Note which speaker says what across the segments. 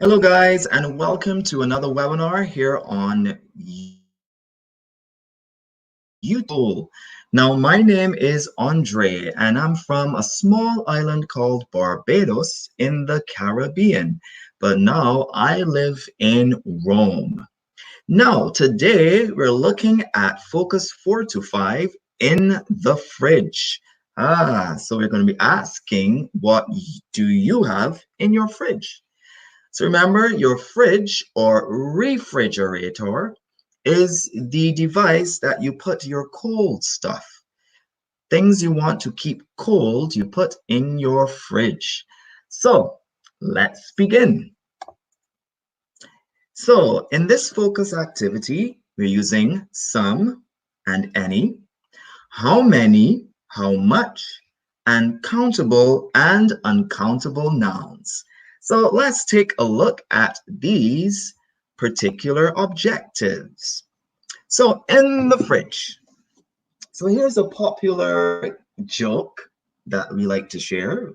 Speaker 1: Hello, guys, and welcome to another webinar here on YouTube. Now, my name is Andre, and I'm from a small island called Barbados in the Caribbean, but now I live in Rome. Now, today we're looking at Focus 4 to 5 in the fridge. So we're going to be asking, what do you have in your fridge? So remember, your fridge or refrigerator is the device that you put your cold stuff. Things you want to keep cold, you put in your fridge. So let's begin. So in this focus activity, we're using some and any, how many, how much, and countable and uncountable nouns. So let's take a look at these particular objectives. So in the fridge. So here's a popular joke that we like to share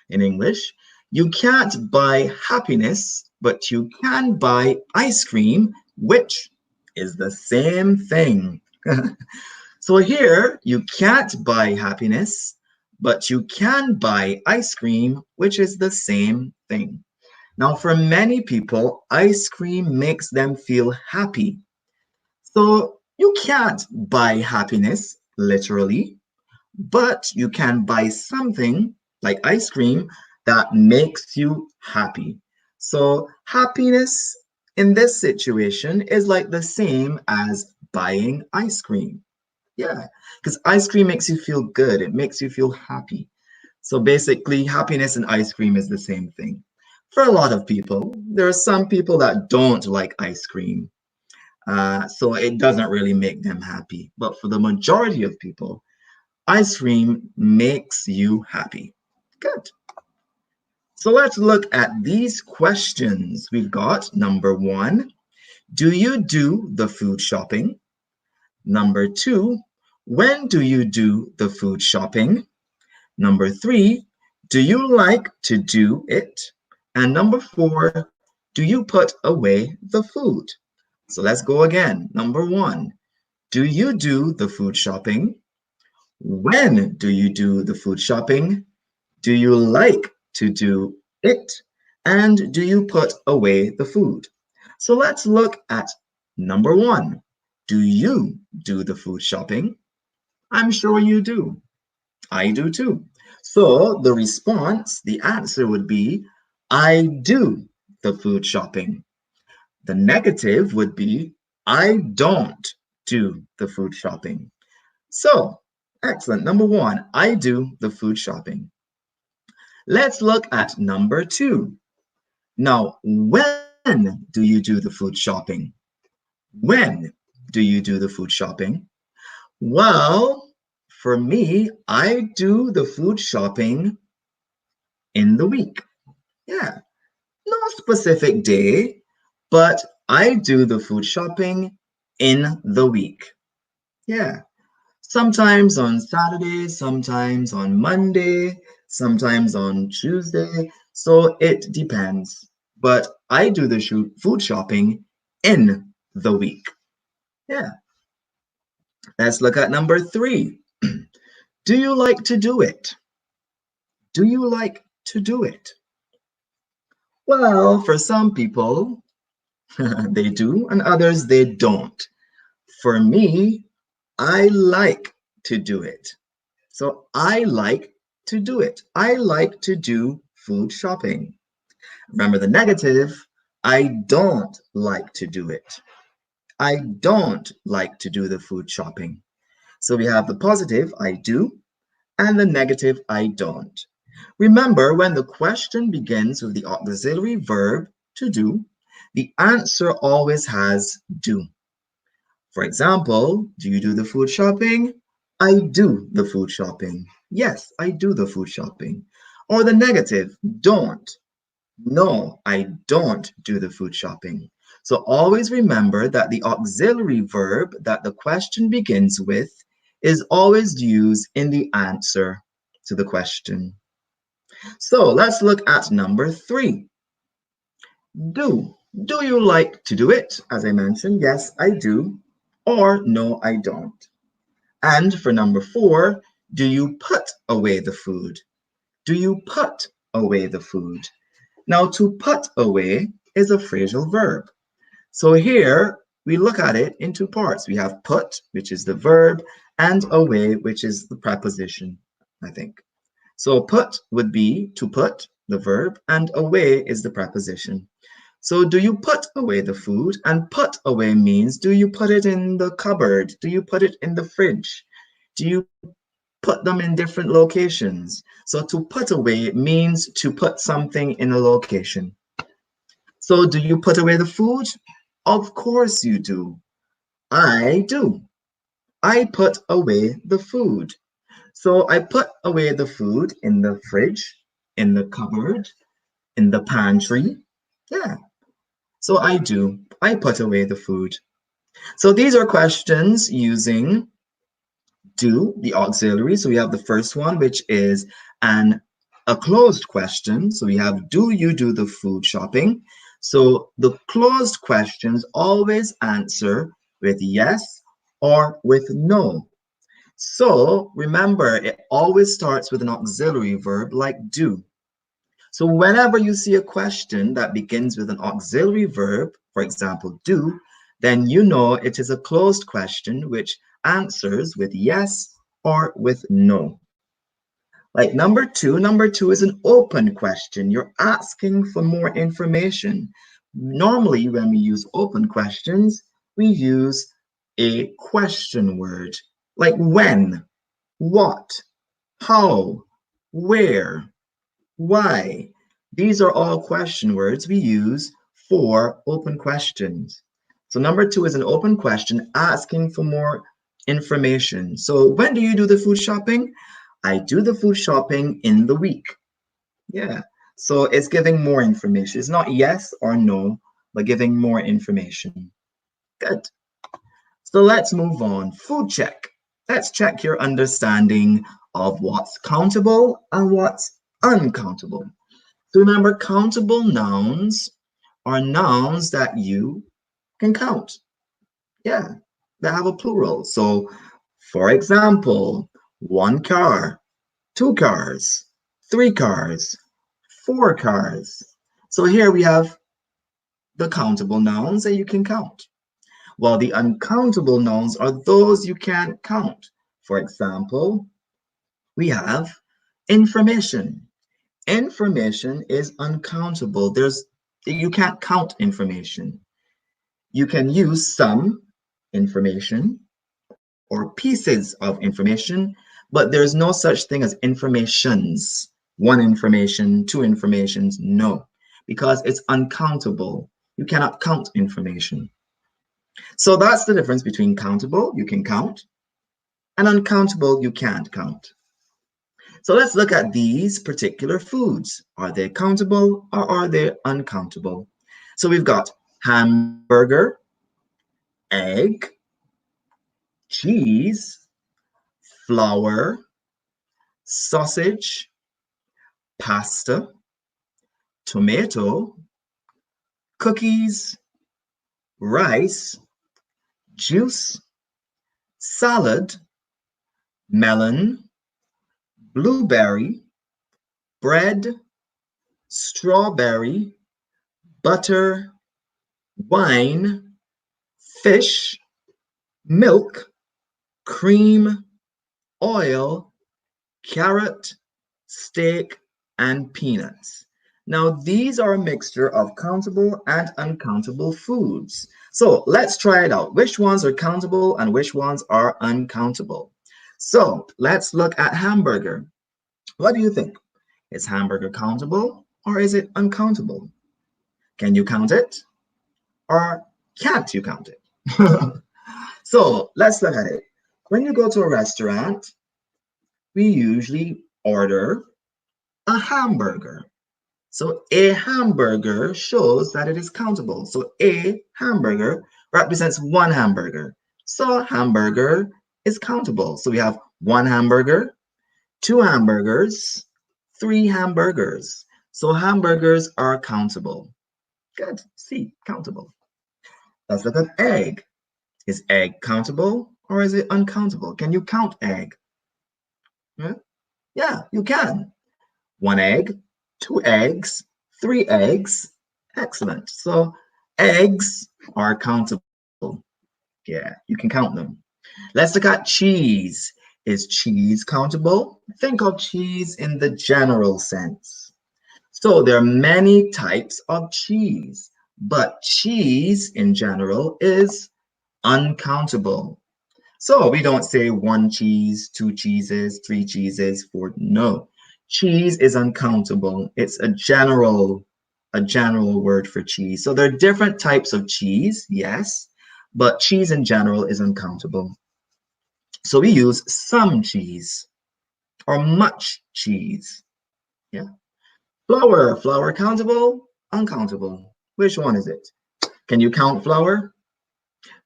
Speaker 1: in English. You can't buy happiness, but you can buy ice cream, which is the same thing. So here, you can't buy happiness, but you can buy ice cream, which is the same thing. Now, for many people, ice cream makes them feel happy. So you can't buy happiness, literally, but you can buy something like ice cream that makes you happy. So happiness in this situation is like the same as buying ice cream. Yeah, because ice cream makes you feel good. It makes you feel happy. So basically, happiness and ice cream is the same thing. For a lot of people, there are some people that don't like ice cream. So it doesn't really make them happy. But for the majority of people, ice cream makes you happy. Good. So let's look at these questions. We've got number one, do you do the food shopping? Number two, when do you do the food shopping? Number three, do you like to do it? And number four, do you put away the food? So let's go again. Number one, do you do the food shopping? When do you do the food shopping? Do you like to do it? And do you put away the food? So let's look at number one. Do you do the food shopping? I'm sure you do. I do too. So the response, the answer would be, I do the food shopping. The negative would be, I don't do the food shopping. So, excellent. Number one, I do the food shopping. Let's look at number two. Now, when do you do the food shopping? When do you do the food shopping? Well, for me, I do the food shopping in the week. Yeah, no specific day, but I do the food shopping in the week. Yeah, sometimes on Saturday, sometimes on Monday, sometimes on Tuesday. So it depends. But I do the food shopping in the week. Yeah, let's look at number three. Do you like to do it? Do you like to do it? Well, for some people, they do, and others they don't. For me, I like to do it. So I like to do it. I like to do food shopping. Remember the negative, I don't like to do it. I don't like to do the food shopping. So we have the positive, I do, and the negative, I don't. Remember, when the question begins with the auxiliary verb to do, the answer always has do. For example, do you do the food shopping? I do the food shopping. Yes, I do the food shopping. Or the negative, don't. No, I don't do the food shopping. So always remember that the auxiliary verb that the question begins with is always used in the answer to the question. So let's look at number three. Do. Do you like to do it? As I mentioned, yes, I do. Or no, I don't. And for number 4, do you put away the food? Do you put away the food? Now, to put away is a phrasal verb. So here we look at it in two parts. We have put, which is the verb, and away, which is the preposition, I think. So put would be to put, the verb, and away is the preposition. So do you put away the food? And put away means, do you put it in the cupboard? Do you put it in the fridge? Do you put them in different locations? So to put away means to put something in a location. So do you put away the food? Of course you do. I do. I put away the food. So I put away the food in the fridge, in the cupboard, in the pantry. Yeah. So I do. I put away the food. So these are questions using do, the auxiliary. So we have the first one, which is a closed question. So we have, do you do the food shopping? So the closed questions always answer with yes or with no. So remember, it always starts with an auxiliary verb like do. So whenever you see a question that begins with an auxiliary verb, for example, do, then you know it is a closed question which answers with yes or with no. Like number two is an open question. You're asking for more information. Normally, when we use open questions, we use a question word like when, what, how, where, why. These are all question words we use for open questions. So number two is an open question asking for more information. So when do you do the food shopping? I do the food shopping in the week. Yeah. So it's giving more information. It's not yes or no, but giving more information. Good. So let's move on. Food check. Let's check your understanding of what's countable and what's uncountable. So remember, countable nouns are nouns that you can count. Yeah, that have a plural. So, for example, one car, two cars, three cars, four cars. So here we have the countable nouns that you can count, while the uncountable nouns are those you can't count. For example, we have information. Information is uncountable. You can't count information. You can use some information or pieces of information, but there's no such thing as informations. One information, two informations, no, because it's uncountable. You cannot count information. So that's the difference between countable, you can count, and uncountable, you can't count. So let's look at these particular foods. Are they countable or are they uncountable? So we've got hamburger, egg, cheese, flour, sausage, pasta, tomato, cookies, rice, juice, salad, melon, blueberry, bread, strawberry, butter, wine, fish, milk, cream, oil, carrot, steak, and peanuts. Now, these are a mixture of countable and uncountable foods. So let's try it out. Which ones are countable and which ones are uncountable? So let's look at hamburger. What do you think? Is hamburger countable or is it uncountable? Can you count it or can't you count it? So let's look at it. When you go to a restaurant, we usually order a hamburger. So a hamburger shows that it is countable. So a hamburger represents one hamburger. So hamburger is countable. So we have one hamburger, two hamburgers, three hamburgers. So hamburgers are countable. Good. C, countable. Let's look at egg. Is egg countable or is it uncountable? Can you count egg? Yeah, you can. 1 egg, 2 eggs, 3 eggs. Excellent. So eggs are countable. Yeah, you can count them. Let's look at cheese. Is cheese countable? Think of cheese in the general sense. So there are many types of cheese, but cheese in general is uncountable. So we don't say 1 cheese, 2 cheeses, 3 cheeses, 4. No, cheese is uncountable. It's a general word for cheese. So there are different types of cheese, yes, but cheese in general is uncountable. So we use some cheese or much cheese. Yeah. Flour countable, uncountable. Which one is it? Can you count flour?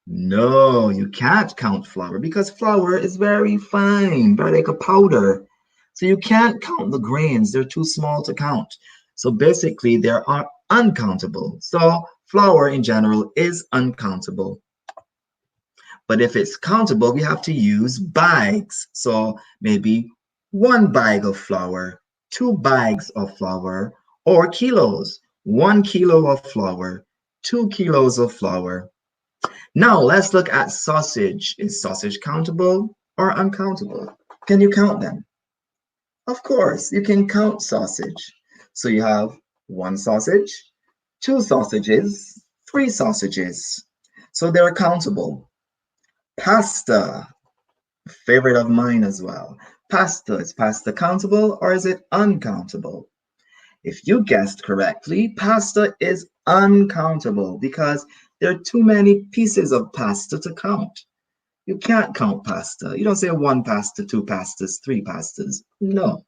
Speaker 1: No, you can't count flour because flour is very fine, very like a powder. So you can't count the grains. They're too small to count. So basically, they are uncountable. So flour in general is uncountable. But if it's countable, we have to use bags. So maybe 1 bag of flour, 2 bags of flour, or kilos. 1 kilo of flour, 2 kilos of flour. Now let's look at sausage. Is sausage countable or uncountable? Can you count them? Of course, you can count sausage. So you have 1 sausage, 2 sausages, 3 sausages. So they're countable. Pasta, a favorite of mine as well. Pasta, is pasta countable or is it uncountable? If you guessed correctly, pasta is uncountable because there are too many pieces of pasta to count. You can't count pasta. You don't say 1 pasta, 2 pastas, 3 pastas. No,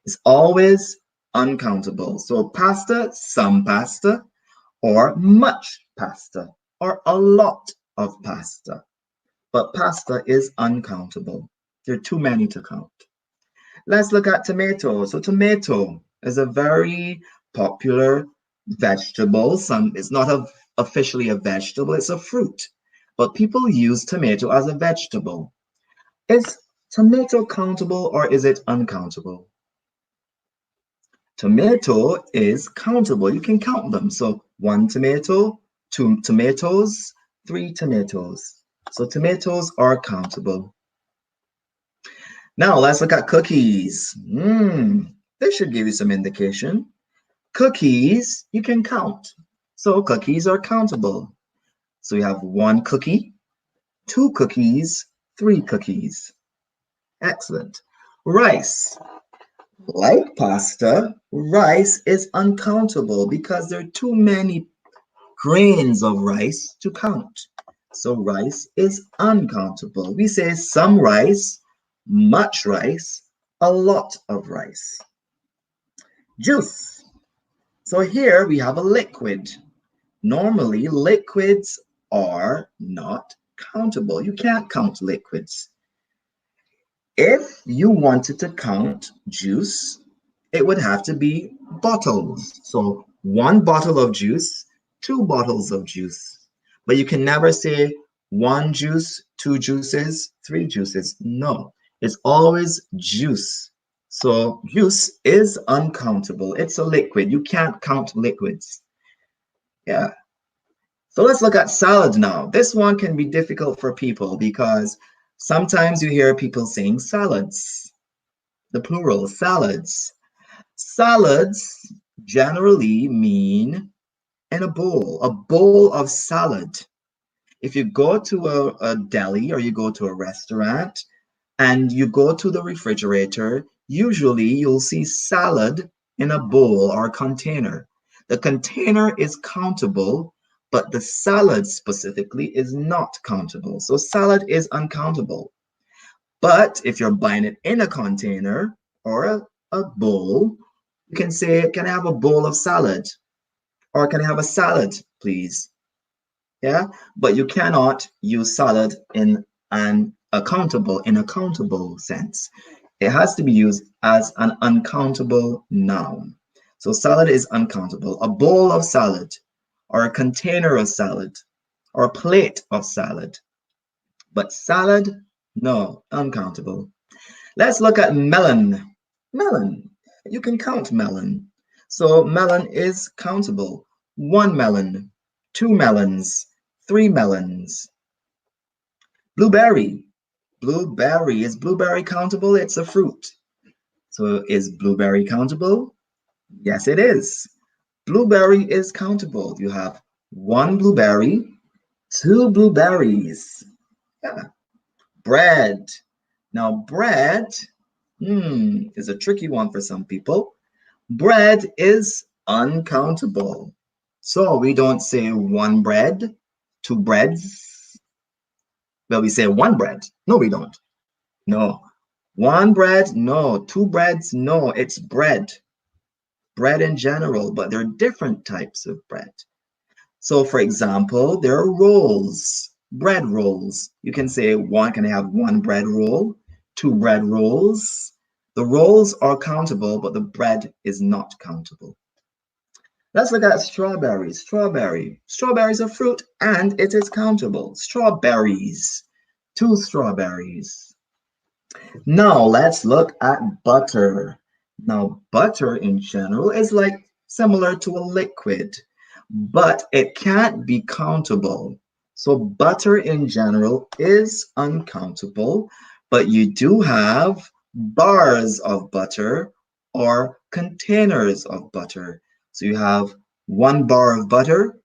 Speaker 1: it's always uncountable. So pasta, some pasta, or much pasta, or a lot of pasta. But pasta is uncountable. There are too many to count. Let's look at tomato. So tomato is a very popular vegetable. It's not officially a vegetable, it's a fruit. But people use tomato as a vegetable. Is tomato countable or is it uncountable? Tomato is countable. You can count them. So 1 tomato, 2 tomatoes, 3 tomatoes. So tomatoes are countable. Now let's look at cookies. This should give you some indication. Cookies, you can count. So cookies are countable. So you have 1 cookie, 2 cookies, 3 cookies. Excellent. Rice. Like pasta, rice is uncountable because there are too many grains of rice to count. So rice is uncountable. We say some rice, much rice, a lot of rice. Juice. So here we have a liquid. Normally, liquids are not countable. You can't count liquids. If you wanted to count juice, it would have to be bottles. So 1 bottle of juice, 2 bottles of juice. But you can never say 1 juice, 2 juices, 3 juices. No, it's always juice. So juice is uncountable. It's a liquid. You can't count liquids. Yeah. So let's look at salad now. This one can be difficult for people because sometimes you hear people saying salads, the plural, salads. Salads generally mean in a bowl of salad. If you go to a deli or you go to a restaurant and you go to the refrigerator, usually you'll see salad in a bowl or container. The container is countable, but the salad specifically is not countable. So salad is uncountable. But if you're buying it in a container or a bowl, you can say, can I have a bowl of salad? Or can I have a salad, please? Yeah, but you cannot use salad in an accountable sense. It has to be used as an uncountable noun. So salad is uncountable. A bowl of salad or a container of salad, or a plate of salad. But salad, no, uncountable. Let's look at melon. Melon, you can count melon. So melon is countable. One melon, two melons, three melons. Blueberry. Blueberry, is blueberry countable? It's a fruit. So is blueberry countable? Yes, it is. Blueberry is countable. You have one blueberry, two blueberries. Yeah. Bread. Now, bread is a tricky one for some people. Bread is uncountable. So we don't say one bread, two breads. Well, we say one bread. No, we don't. No. One bread, no. Two breads, no. It's bread. Bread in general, but there are different types of bread. So, for example, there are rolls, bread rolls. You can say one, can I have one bread roll, two bread rolls. The rolls are countable, but the bread is not countable. Let's look at strawberries. Strawberry is a fruit and it is countable. Strawberries, two strawberries. Now let's look at butter. Now, butter in general is like similar to a liquid, but it can't be countable. So butter in general is uncountable, but you do have bars of butter or containers of butter. So you have one bar of butter,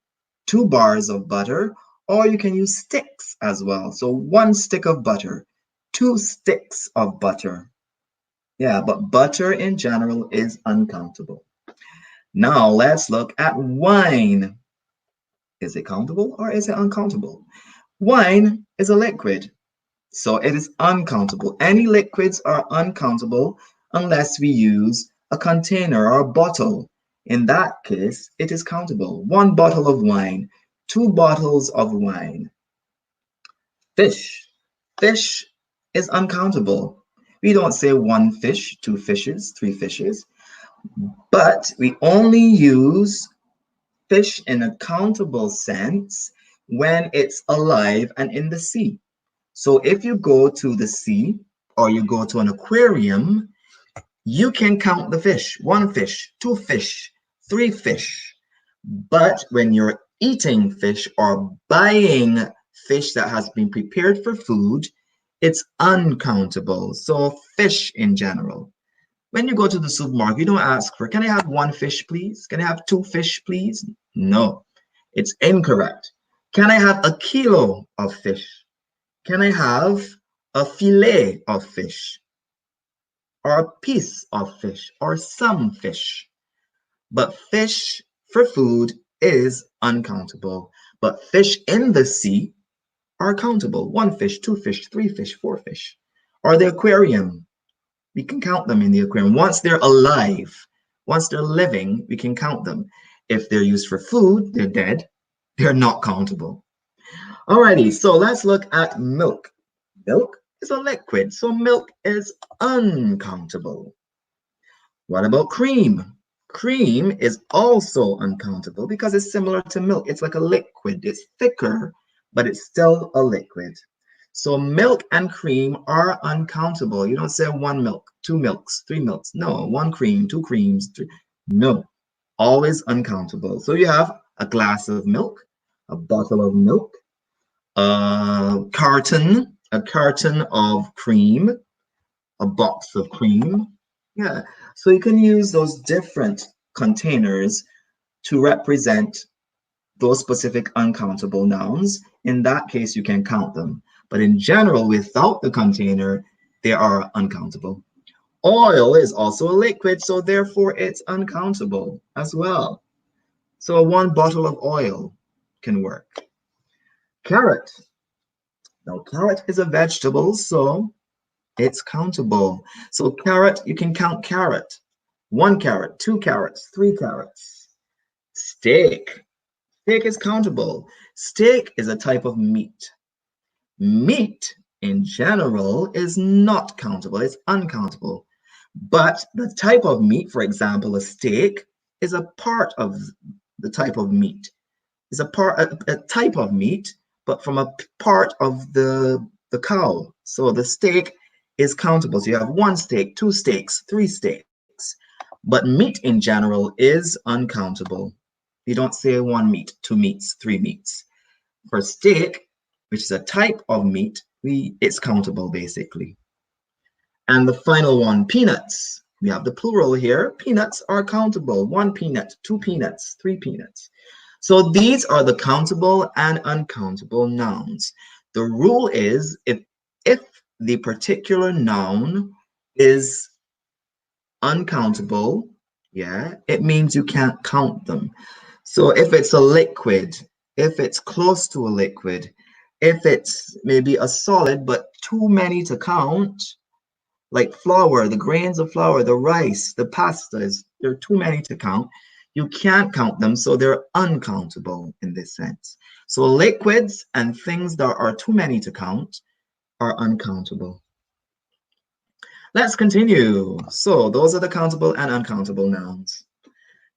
Speaker 1: two bars of butter, or you can use sticks as well. So one stick of butter, two sticks of butter. Yeah, but butter in general is uncountable. Now let's look at wine. Is it countable or is it uncountable? Wine is a liquid, so it is uncountable. Any liquids are uncountable unless we use a container or a bottle. In that case, it is countable. One bottle of wine, two bottles of wine. Fish. Fish is uncountable. We don't say one fish, two fishes, three fishes, but we only use fish in a countable sense when it's alive and in the sea. So if you go to the sea or you go to an aquarium, you can count the fish, one fish, two fish, three fish. But when you're eating fish or buying fish that has been prepared for food, it's uncountable. So fish in general. When you go to the supermarket, you don't ask for, can I have one fish, please? Can I have two fish, please? No, it's incorrect. Can I have a kilo of fish? Can I have a fillet of fish? Or a piece of fish? Or some fish? But fish for food is uncountable. But fish in the sea are countable. One fish, two fish, three fish, four fish. Or the aquarium. We can count them in the aquarium. Once they're alive, once they're living, we can count them. If they're used for food, they're dead. They're not countable. Alrighty, so let's look at milk. Milk is a liquid, so milk is uncountable. What about cream? Cream is also uncountable because it's similar to milk. It's like a liquid. It's thicker, but it's still a liquid. So milk and cream are uncountable. You don't say one milk, two milks, three milks. No, one cream, two creams, three. No, always uncountable. So you have a glass of milk, a bottle of milk, a carton of cream, a box of cream. Yeah, so you can use those different containers to represent those specific uncountable nouns. In that case, you can count them. But in general, without the container, they are uncountable. Oil is also a liquid, so therefore it's uncountable as well. So one bottle of oil can work. Carrot. Now, carrot is a vegetable, so it's countable. So carrot, you can count carrot. One carrot, two carrots, three carrots. Steak. Steak is countable. Steak is a type of meat. Meat in general is not countable, it's uncountable. But the type of meat, for example, a steak, is a part of the type of meat. is a type of meat, but from a part of the cow. So the steak is countable. So you have one steak, two steaks, three steaks. But meat in general is uncountable. You don't say one meat, two meats, three meats. For steak, which is a type of meat, it's countable basically. And the final one, peanuts. We have the plural here. Peanuts are countable. One peanut, two peanuts, three peanuts. So these are the countable and uncountable nouns. The rule is if the particular noun is uncountable, yeah, it means you can't count them. So if it's a liquid, if it's close to a liquid, if it's maybe a solid but too many to count, like flour, the grains of flour, the rice, the pastas, there are too many to count. You can't count them, so they're uncountable in this sense. So liquids and things that are too many to count are uncountable. Let's continue. So those are the countable and uncountable nouns.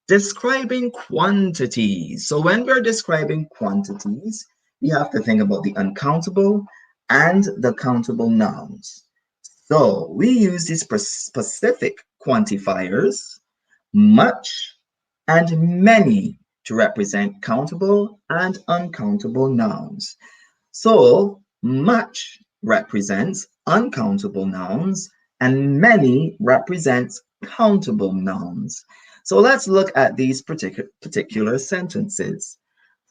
Speaker 1: Describing quantities. So when we're describing quantities, we have to think about the uncountable and the countable nouns. So we use these specific quantifiers, much and many, to represent countable and uncountable nouns. So much represents uncountable nouns and many represents countable nouns. So let's look at these particular sentences.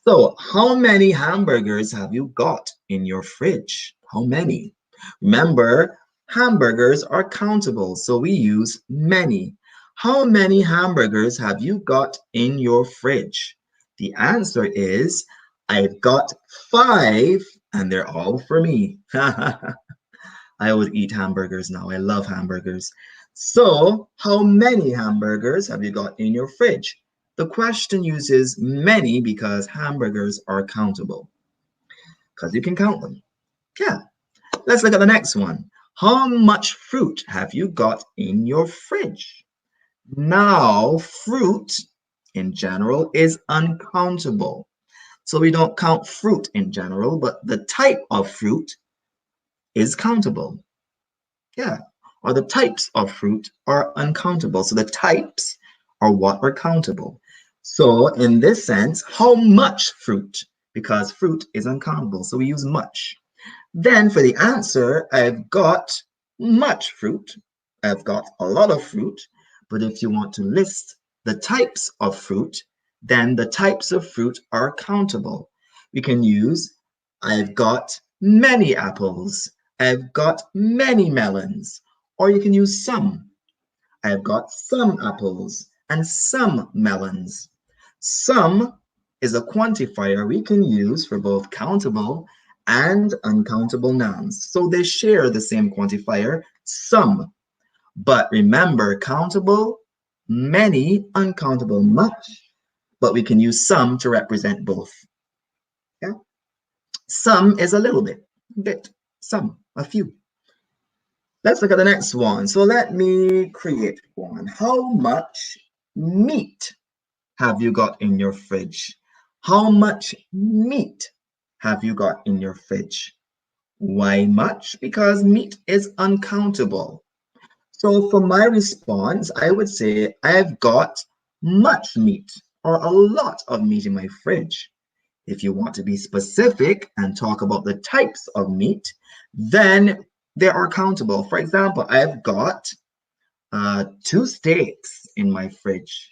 Speaker 1: So how many hamburgers have you got in your fridge? How many? Remember, hamburgers are countable, so we use many. How many hamburgers have you got in your fridge? The answer is, I've got 5, and they're all for me. I would eat hamburgers now. I love hamburgers. So, how many hamburgers have you got in your fridge? The question uses many because hamburgers are countable, because you can count them. Yeah. Let's look at the next one. How much fruit have you got in your fridge? Now, fruit in general is uncountable. So we don't count fruit in general, but the type of fruit is countable. Yeah. Or the types of fruit are uncountable. So the types are what are countable. So in this sense, how much fruit? Because fruit is uncountable. So we use much. Then for the answer, I've got much fruit. I've got a lot of fruit. But if you want to list the types of fruit, then the types of fruit are countable. We can use, I've got many apples. I've got many melons. Or you can use some. I've got some apples and some melons. Some is a quantifier we can use for both countable and uncountable nouns. So they share the same quantifier, some. But remember, countable, many, uncountable, much. But we can use some to represent both. Yeah? Some is a little bit, some, a few. Let's look at the next one. So let me create one. How much meat have you got in your fridge? How much meat have you got in your fridge? Why much? Because meat is uncountable. So for my response, I would say I've got much meat or a lot of meat in my fridge. If you want to be specific and talk about the types of meat, then they are countable. For example, I've got 2 steaks in my fridge.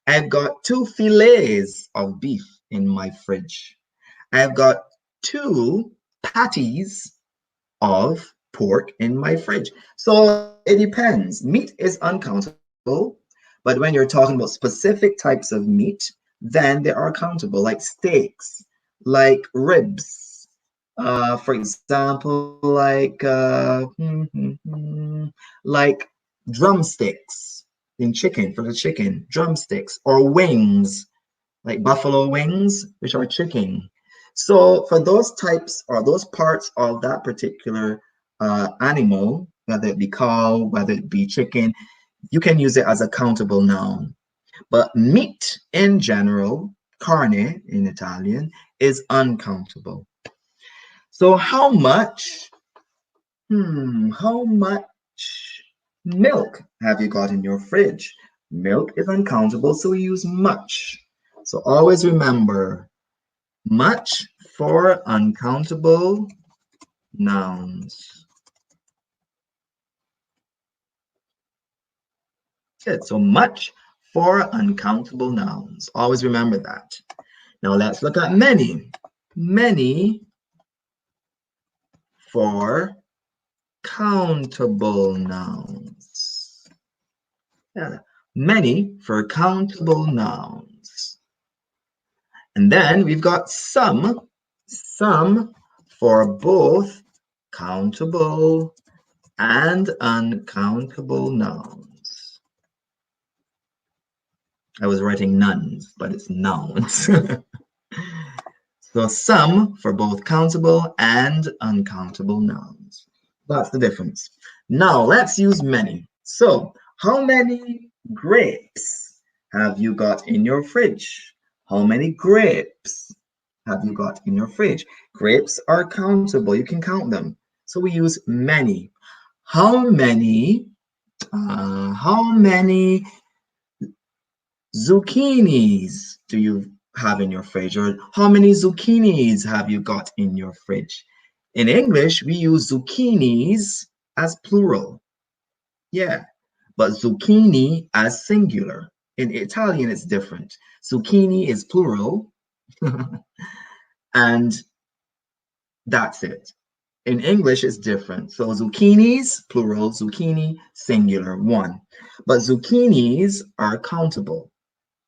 Speaker 1: I've got 2 fillets of beef in my fridge. I've got 2 patties of pork in my fridge. So it depends. Meat is uncountable, but when you're talking about specific types of meat, then they are countable, like steaks, like ribs. For example, like drumsticks in chicken, for the chicken, drumsticks, or wings, like buffalo wings, which are chicken. So for those types or those parts of that particular animal, whether it be cow, whether it be chicken, you can use it as a countable noun. But meat in general carne in Italian, is uncountable. So how much milk have you got in your fridge? Milk is uncountable, so we use much. So always remember, much for uncountable nouns. Good, so much for uncountable nouns. Always remember that. Now let's look at many. Many for countable nouns. Yeah. Many for countable nouns. And then we've got some for both countable and uncountable nouns. I was writing nouns, but it's nouns. So some for both countable and uncountable nouns. That's the difference. Now let's use many. So how many grapes have you got in your fridge? How many grapes have you got in your fridge? Grapes are countable. You can count them. So we use many. How many zucchinis do you have in your fridge? Or how many zucchinis have you got in your fridge? In English, we use zucchinis as plural. Yeah, but zucchini as singular. In Italian, it's different. Zucchini is plural, and that's it. In English, it's different. So zucchinis, plural, zucchini, singular, one. But zucchinis are countable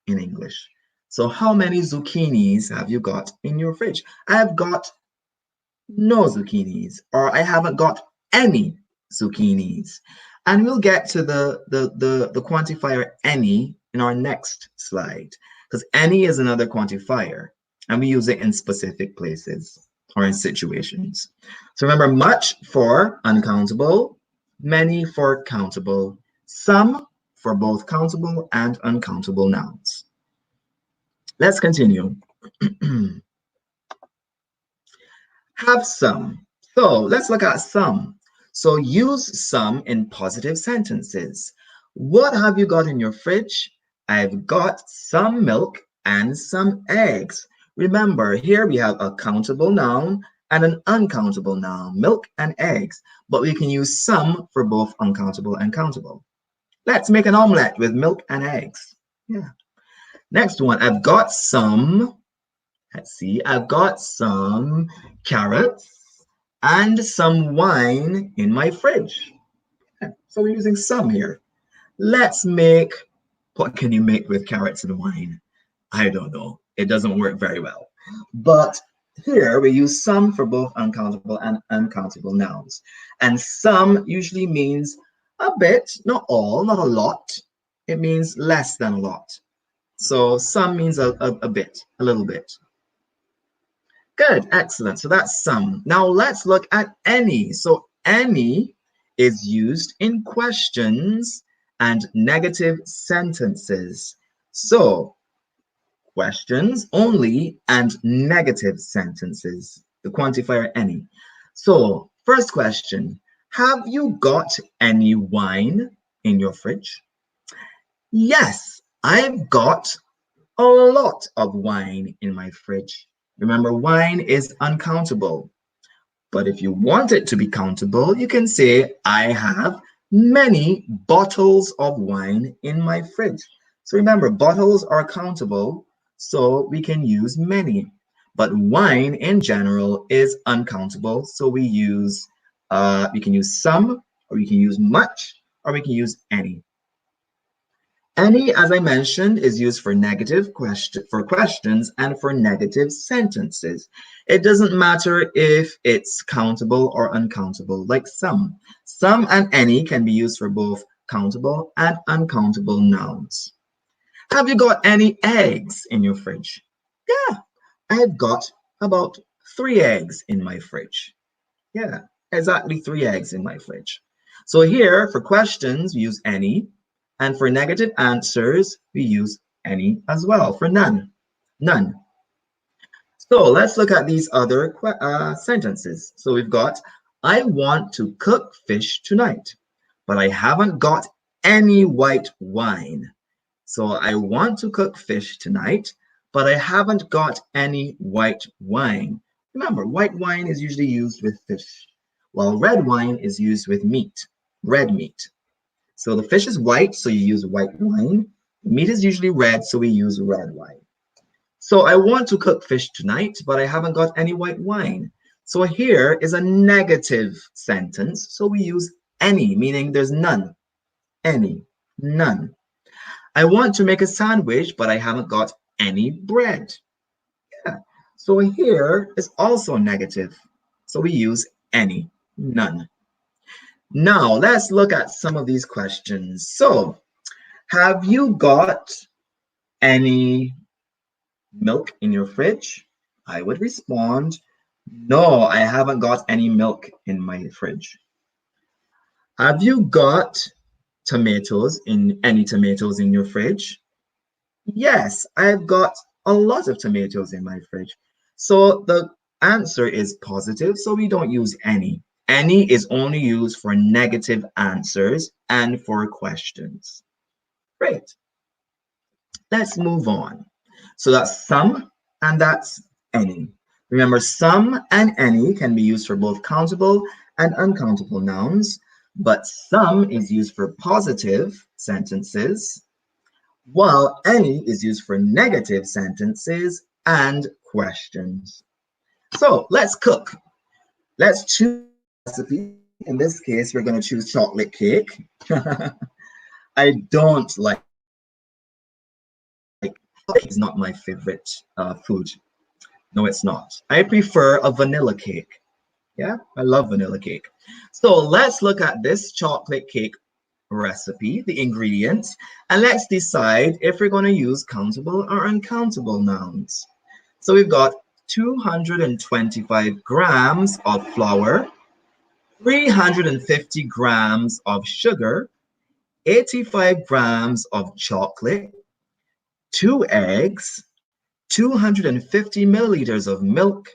Speaker 1: in English. So how many zucchinis have you got in your fridge? I've got no zucchinis, or I haven't got any zucchinis. And we'll get to the quantifier any in our next slide, because any is another quantifier, and we use it in specific places or in situations. So remember, much for uncountable, many for countable, some for both countable and uncountable nouns. Let's continue. Have some. So let's look at some. So use some in positive sentences. What have you got in your fridge? I've got some milk and some eggs. Remember, here we have a countable noun and an uncountable noun, milk and eggs, but we can use some for both uncountable and countable. Let's make an omelette with milk and eggs. Yeah. Next one, I've got some, let's see, I've got some carrots and some wine in my fridge. So we're using some here. Let's make, what can you make with carrots and wine? I don't know. It doesn't work very well. But here we use some for both uncountable and uncountable nouns. And some usually means a bit, not all, not a lot. It means less than a lot. So some means a bit, a little bit. Good, excellent. So that's some. Now let's look at any. So any is used in questions and negative sentences. So questions only and negative sentences, the quantifier any. So first question, have you got any wine in your fridge? Yes, I've got a lot of wine in my fridge. Remember, wine is uncountable. But if you want it to be countable, you can say, I have many bottles of wine in my fridge. So remember, bottles are countable, so we can use many. But wine in general is uncountable, so we can use some, or we can use much, or we can use any. Any, as I mentioned, is used for questions and for negative sentences. It doesn't matter if it's countable or uncountable, like some. Some and any can be used for both countable and uncountable nouns. Have you got any eggs in your fridge? Yeah, I've got about 3 eggs in my fridge. Yeah, exactly 3 eggs in my fridge. So here, for questions, we use any. And for negative answers, we use any as well, for none. None. So let's look at these other sentences. So we've got, I want to cook fish tonight, but I haven't got any white wine. So I want to cook fish tonight, but I haven't got any white wine. Remember, white wine is usually used with fish, while red wine is used with meat, red meat. So the fish is white, so you use white wine. The meat is usually red, so we use red wine. So I want to cook fish tonight, but I haven't got any white wine. So here is a negative sentence. So we use any, meaning there's none. Any, none. I want to make a sandwich, but I haven't got any bread. Yeah. So here is also negative. So we use any, none. Now let's look at some of these questions. So have you got any milk in your fridge? I would respond, no, I haven't got any milk in my fridge. Have you got any tomatoes in your fridge? Yes, I've got a lot of tomatoes in my fridge. So the answer is positive, so we don't use any. Any is only used for negative answers and for questions. Great. Let's move on. So that's some and that's any. Remember, some and any can be used for both countable and uncountable nouns, but some is used for positive sentences, while any is used for negative sentences and questions. So let's cook. Let's choose a recipe. In this case, we're going to choose chocolate cake. I don't like cake is not my favorite food. No, it's not. I prefer a vanilla cake. Yeah, I love vanilla cake. So let's look at this chocolate cake recipe, the ingredients, and let's decide if we're going to use countable or uncountable nouns. So we've got 225 grams of flour, 350 grams of sugar, 85 grams of chocolate, 2 eggs, 250 milliliters of milk,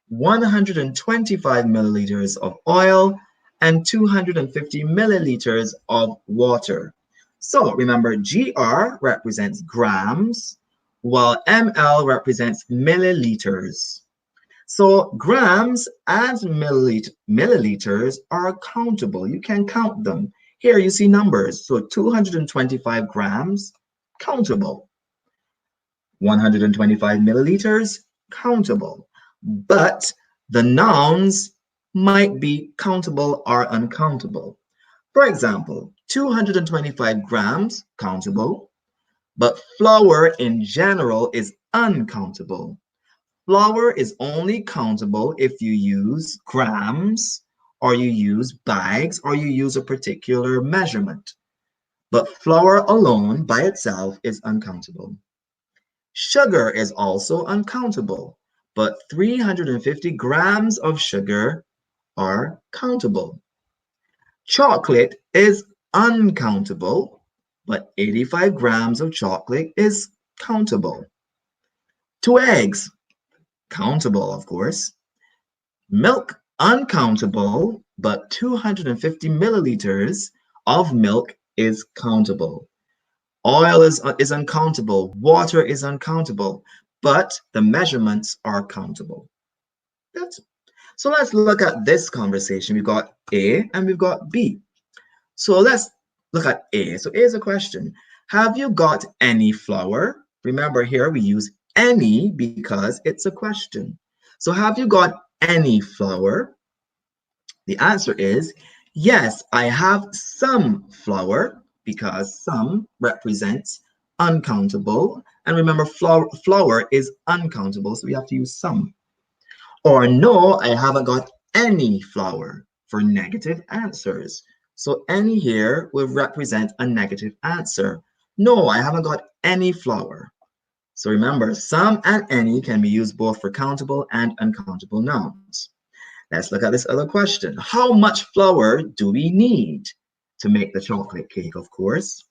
Speaker 1: 125 milliliters of oil, and 250 milliliters of water. So remember, GR represents grams, while ML represents milliliters. So grams and milliliters are countable. You can count them. Here you see numbers. So 225 grams, countable. 125 milliliters, countable. But the nouns might be countable or uncountable. For example, 225 grams, countable, but flour in general is uncountable. Flour is only countable if you use grams, or you use bags, or you use a particular measurement. But flour alone by itself is uncountable. Sugar is also uncountable, but 350 grams of sugar are countable. Chocolate is uncountable, but 85 grams of chocolate is countable. 2 eggs, countable, of course. Milk, uncountable, but 250 milliliters of milk is countable. Oil is uncountable. Water is uncountable, but the measurements are countable. That's, so let's look at this conversation. We've got A and we've got B. So let's look at A. So A is a question. Have you got any flour? Remember here we use any because it's a question. So have you got any flour? The answer is yes, I have some flour because some represents uncountable. And remember, flour is uncountable, so we have to use some. Or no, I haven't got any flour for negative answers. So any here will represent a negative answer. No, I haven't got any flour. So remember, some and any can be used both for countable and uncountable nouns. Let's look at this other question. How much flour do we need to make the chocolate cake, of course?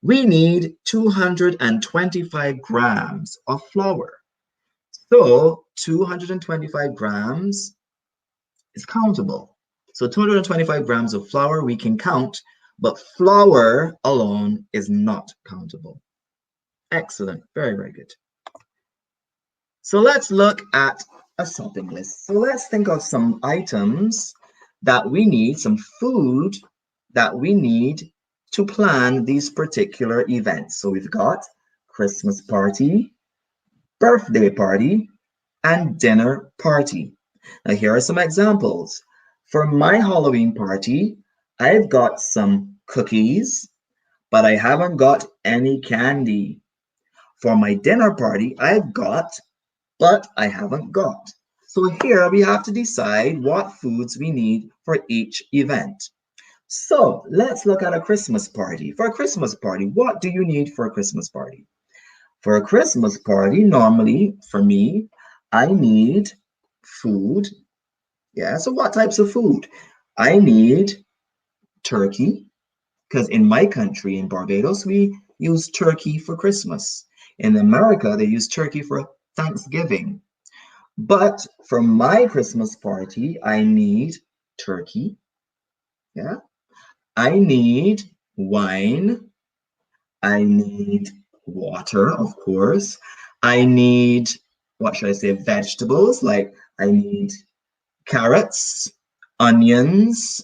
Speaker 1: We need 225 grams of flour. So 225 grams is countable. So 225 grams of flour we can count, but flour alone is not countable. Excellent. Very, very good. So let's look at a shopping list. So let's think of some items that we need, some food that we need to plan these particular events. So we've got Christmas party, birthday party, and dinner party. Now here are some examples. For my Halloween party, I've got some cookies, but I haven't got any candy. For my dinner party, I've got, but I haven't got. So here we have to decide what foods we need for each event. So let's look at a Christmas party. For a Christmas party, what do you need for a Christmas party? For a Christmas party, normally for me, I need food. Yeah, so what types of food? I need turkey, because in my country, in Barbados, we use turkey for Christmas. In America, they use turkey for Thanksgiving. But for my Christmas party, I need turkey. Yeah. I need wine. I need water, of course. I need, what should I say, vegetables. Like I need carrots, onions,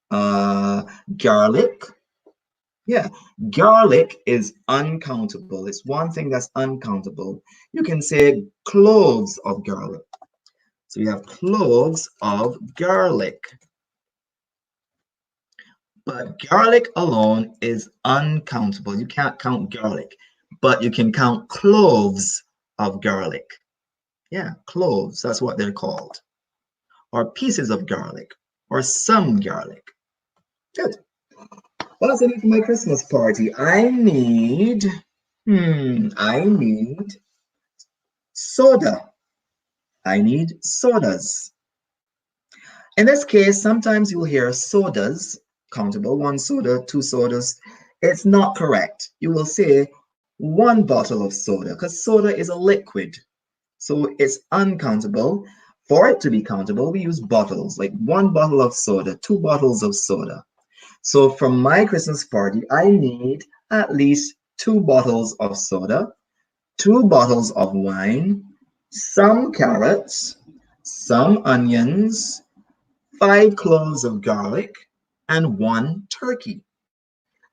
Speaker 1: garlic. Yeah, garlic is uncountable. It's one thing that's uncountable. You can say cloves of garlic. So you have cloves of garlic. But garlic alone is uncountable. You can't count garlic, but you can count cloves of garlic. Yeah, cloves, that's what they're called. Or pieces of garlic, or some garlic. Good. What else I need for my Christmas party? I need soda. I need sodas. In this case, sometimes you'll hear sodas, countable, one soda, two sodas. It's not correct. You will say one bottle of soda because soda is a liquid. So it's uncountable. For it to be countable, we use bottles, like one bottle of soda, two bottles of soda. So for my Christmas party, I need at least two bottles of soda, two bottles of wine, some carrots, some onions, 5 cloves of garlic, and one turkey.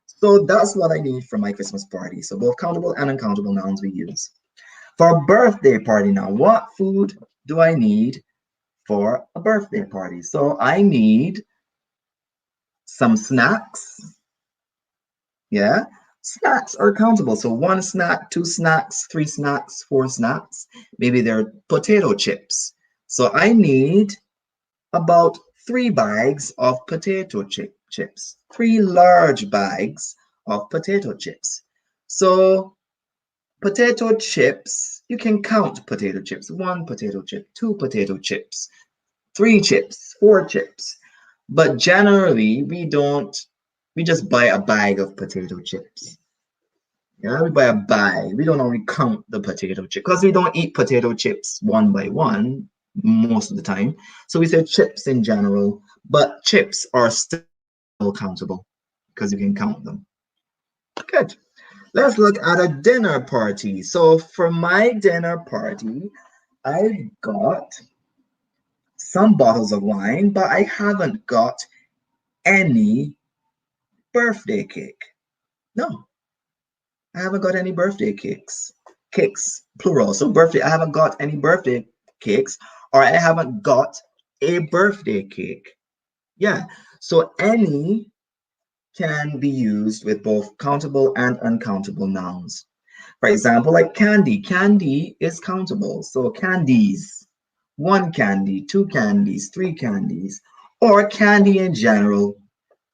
Speaker 1: So that's what I need for my Christmas party. So both countable and uncountable nouns we use. For a birthday party now, what food do I need for a birthday party? So I need some snacks. Yeah, snacks are countable. So one snack, two snacks, three snacks, four snacks. Maybe they're potato chips. So I need about 3 bags of potato chips, 3 large bags of potato chips. So potato chips, you can count potato chips. 1 potato chip, 2 potato chips, 3 chips, 4 chips. But generally, we just buy a bag of potato chips. Yeah, we buy a bag. We don't only count the potato chip because we don't eat potato chips one by one most of the time. So we say chips in general, but chips are still countable because you can count them. Good. Let's look at a dinner party. So for my dinner party, I've got some bottles of wine, but I haven't got any birthday cake. No, I haven't got any birthday cakes. Cakes, plural. So birthday, I haven't got any birthday cakes, or I haven't got a birthday cake. Yeah. So any can be used with both countable and uncountable nouns. For example, like candy. Candy is countable. So candies. 1 candy, 2 candies, 3 candies, or candy in general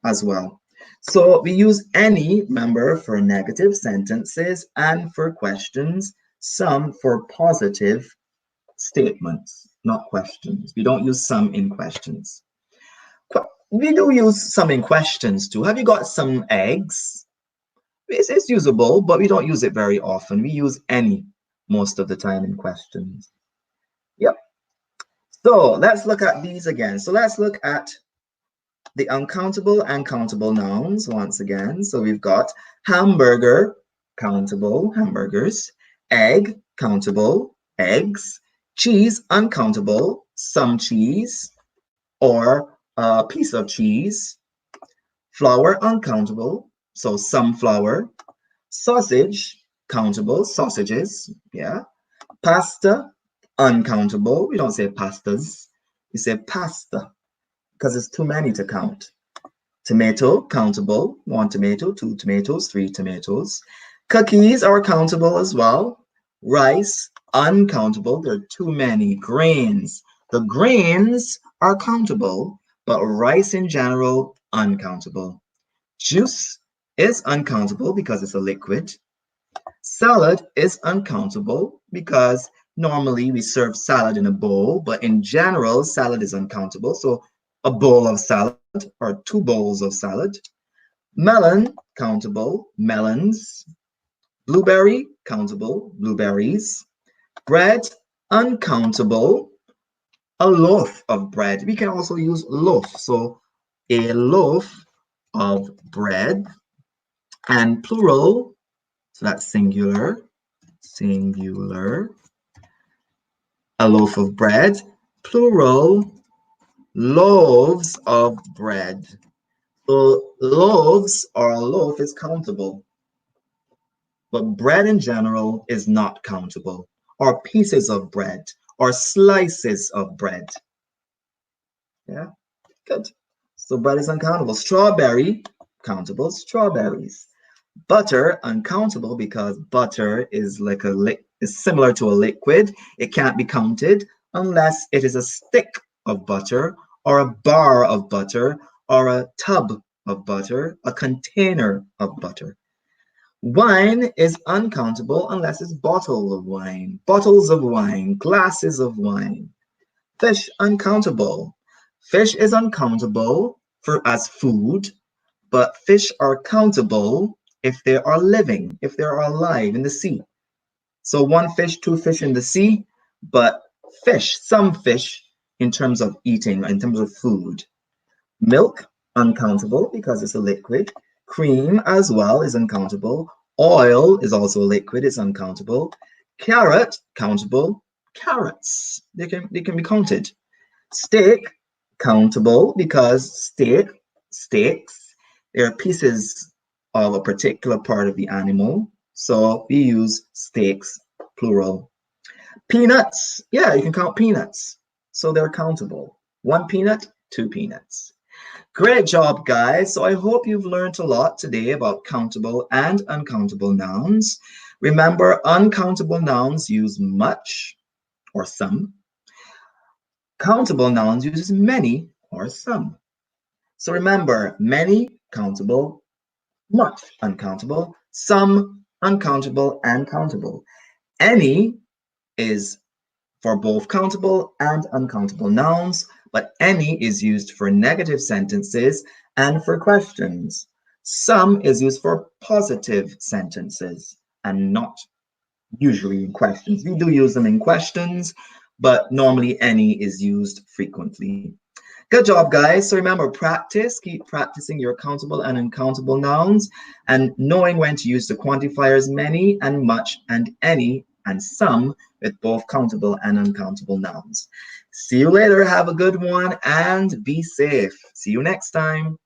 Speaker 1: as well. So we use any, remember, for negative sentences and for questions, some for positive statements, not questions. We don't use some in questions. We do use some in questions too. Have you got some eggs? It's usable, but we don't use it very often. We use any. most of the time in questions. Yep. So let's look at these again. So let's look at the uncountable and countable nouns once again. So we've got hamburger, countable, hamburgers, egg, countable, eggs, cheese, uncountable, some cheese, or a piece of cheese, flour, uncountable, so some flour, sausage, countable, sausages, yeah, pasta, uncountable, we don't say pastas, we say pasta, because it's too many to count. Tomato, countable, 1 tomato, 2 tomatoes, 3 tomatoes. Cookies are countable as well. Rice, uncountable, there are too many. Grains, the grains are countable, but rice in general, uncountable. Juice is uncountable because it's a liquid. Salad is uncountable because normally we serve salad in a bowl, but in general, salad is uncountable. So a bowl of salad or 2 bowls of salad. Melon, countable, melons. Blueberry, countable, blueberries. Bread, uncountable, a loaf of bread. We can also use loaf. So a loaf of bread. And plural, so that's singular, singular. A loaf of bread. Plural, loaves of bread. So loaves or a loaf is countable, but bread in general is not countable, or pieces of bread, or slices of bread. Yeah, good. So bread is uncountable. Strawberry, countable, strawberries. Butter, uncountable because butter is like is similar to a liquid. It can't be counted unless it is a stick of butter or a bar of butter or a tub of butter, a container of butter. Wine is uncountable unless it's bottle of wine, bottles of wine, glasses of wine. Fish, uncountable. Fish is uncountable as food, but fish are countable if they are living, if they are alive in the sea. So 1 fish, 2 fish in the sea, but fish, some fish in terms of eating, in terms of food. Milk, uncountable because it's a liquid. Cream as well is uncountable. Oil is also a liquid, it's uncountable. Carrot, countable. Carrots, they can be counted. Steak, countable because steaks, they're pieces of a particular part of the animal. So we use steaks, plural. Peanuts, yeah, you can count peanuts. So they're countable. 1 peanut, 2 peanuts. Great job, guys. So I hope you've learned a lot today about countable and uncountable nouns. Remember, uncountable nouns use much or some. Countable nouns uses many or some. So remember, many, countable, much, uncountable, some, uncountable, and countable. Any is for both countable and uncountable nouns, but any is used for negative sentences and for questions. Some is used for positive sentences and not usually in questions. We do use them in questions, but normally any is used frequently. Good job, guys. So remember, practice, keep practicing your countable and uncountable nouns and knowing when to use the quantifiers many and much and any and some with both countable and uncountable nouns. See you later. Have a good one and be safe. See you next time.